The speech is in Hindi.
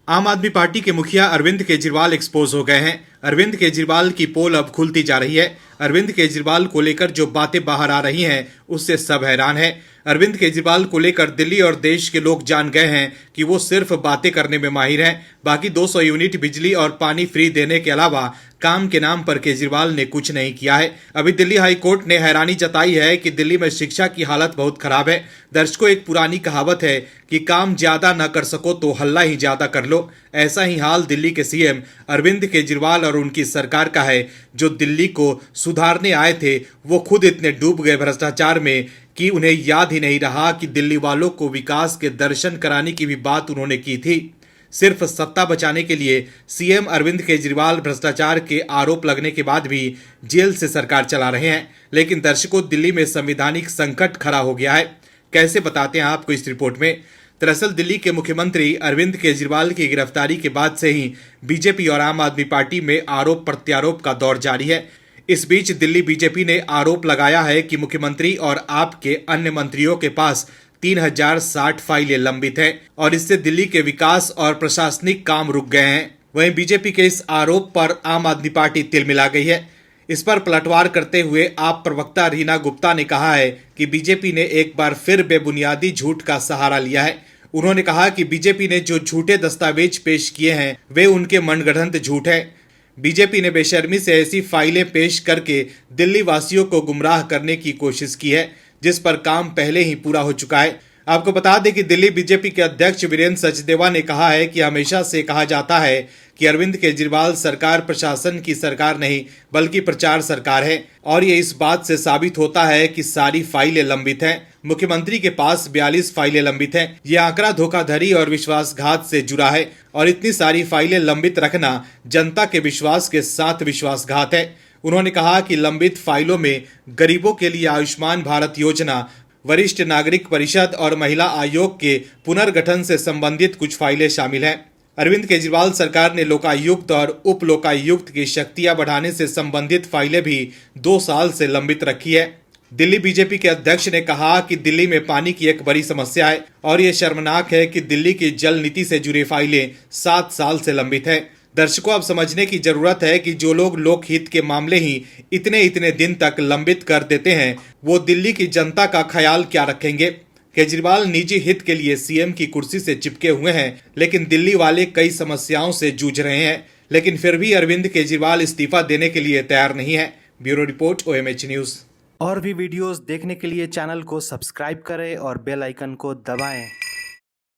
आम आदमी पार्टी के मुखिया अरविंद केजरीवाल एक्सपोज हो गए हैं। अरविंद केजरीवाल की पोल अब खुलती जा रही है। अरविंद केजरीवाल को लेकर जो बातें बाहर आ रही हैं उससे सब हैरान है। अरविंद केजरीवाल को लेकर दिल्ली और देश के लोग जान गए हैं कि वो सिर्फ बातें करने में माहिर हैं। बाकी 200 यूनिट बिजली और पानी फ्री देने के अलावा काम के नाम पर केजरीवाल ने कुछ नहीं किया है। अभी दिल्ली हाई कोर्ट ने हैरानी जताई है कि दिल्ली में शिक्षा की हालत बहुत खराब है। दर्शकों, एक पुरानी कहावत है कि काम ज्यादा न कर सको तो हल्ला ही ज्यादा कर लो। ऐसा ही हाल दिल्ली के सीएम अरविंद केजरीवाल और उनकी सरकार का है। जो दिल्ली को सुधारने आए थे वो खुद इतने डूब गए भ्रष्टाचार में कि उन्हें याद ही नहीं रहा कि दिल्ली वालों को विकास के दर्शन कराने की भी बात उन्होंने की थी। सिर्फ सत्ता बचाने के लिए सीएम अरविंद केजरीवाल भ्रष्टाचार के आरोप लगने के बाद भी जेल से सरकार चला रहे हैं। लेकिन दर्शकों, दिल्ली में संवैधानिक संकट खड़ा हो गया है। कैसे, बताते हैं आपको इस रिपोर्ट में। दरअसल दिल्ली के मुख्यमंत्री अरविंद केजरीवाल की गिरफ्तारी के बाद से ही बीजेपी और आम आदमी पार्टी में आरोप प्रत्यारोप का दौर जारी है। इस बीच दिल्ली बीजेपी ने आरोप लगाया है कि मुख्यमंत्री और आप के अन्य मंत्रियों के पास 3060 फाइलें लंबित हैं और इससे दिल्ली के विकास और प्रशासनिक काम रुक गए हैं। वहीं बीजेपी के इस आरोप पर आम आदमी पार्टी तिलमिला गई है। इस पर पलटवार करते हुए आप प्रवक्ता रीना गुप्ता ने कहा है कि बीजेपी ने एक बार फिर बेबुनियादी झूठ का सहारा लिया है। उन्होंने कहा कि बीजेपी ने जो झूठे दस्तावेज पेश किए हैं वे उनके मनगढ़ंत झूठ है। बीजेपी ने बेशर्मी से ऐसी फाइलें पेश करके दिल्ली वासियों को गुमराह करने की कोशिश की है, जिस पर काम पहले ही पूरा हो चुका है। आपको बता दें कि दिल्ली बीजेपी के अध्यक्ष वीरेंद्र सचदेवा ने कहा है कि हमेशा से कहा जाता है कि अरविंद केजरीवाल सरकार प्रशासन की सरकार नहीं बल्कि प्रचार सरकार है, और ये इस बात से साबित होता है कि सारी फाइलें लंबित हैं। मुख्यमंत्री के पास 42 फाइलें लंबित हैं। ये आंकड़ा धोखाधड़ी और विश्वासघात से जुड़ा है और इतनी सारी फाइलें लंबित रखना जनता के विश्वास के साथ विश्वासघात है। उन्होंने कहा कि लंबित फाइलों में गरीबों के लिए आयुष्मान भारत योजना, वरिष्ठ नागरिक परिषद और महिला आयोग के पुनर्गठन से संबंधित कुछ फाइलें शामिल हैं। अरविंद केजरीवाल सरकार ने लोकायुक्त और उप लोकायुक्त की शक्तियां बढ़ाने से संबंधित फाइलें भी 2 साल से लंबित रखी है। दिल्ली बीजेपी के अध्यक्ष ने कहा कि दिल्ली में पानी की एक बड़ी समस्या है और ये शर्मनाक है कि दिल्ली की जल नीति से जुड़ी फाइलें 7 साल से लंबित हैं। दर्शकों, अब समझने की जरूरत है कि जो लोग लोकहित के मामले ही इतने दिन तक लंबित कर देते हैं वो दिल्ली की जनता का ख्याल क्या रखेंगे। केजरीवाल निजी हित के लिए सीएम की कुर्सी से चिपके हुए हैं, लेकिन दिल्ली वाले कई समस्याओं से जूझ रहे हैं। लेकिन फिर भी अरविंद केजरीवाल इस्तीफा देने के लिए तैयार नहीं है। Bureau report, OMH news. और भी वीडियोस देखने के लिए चैनल को सब्सक्राइब करें और बेल आइकन को दबाएं।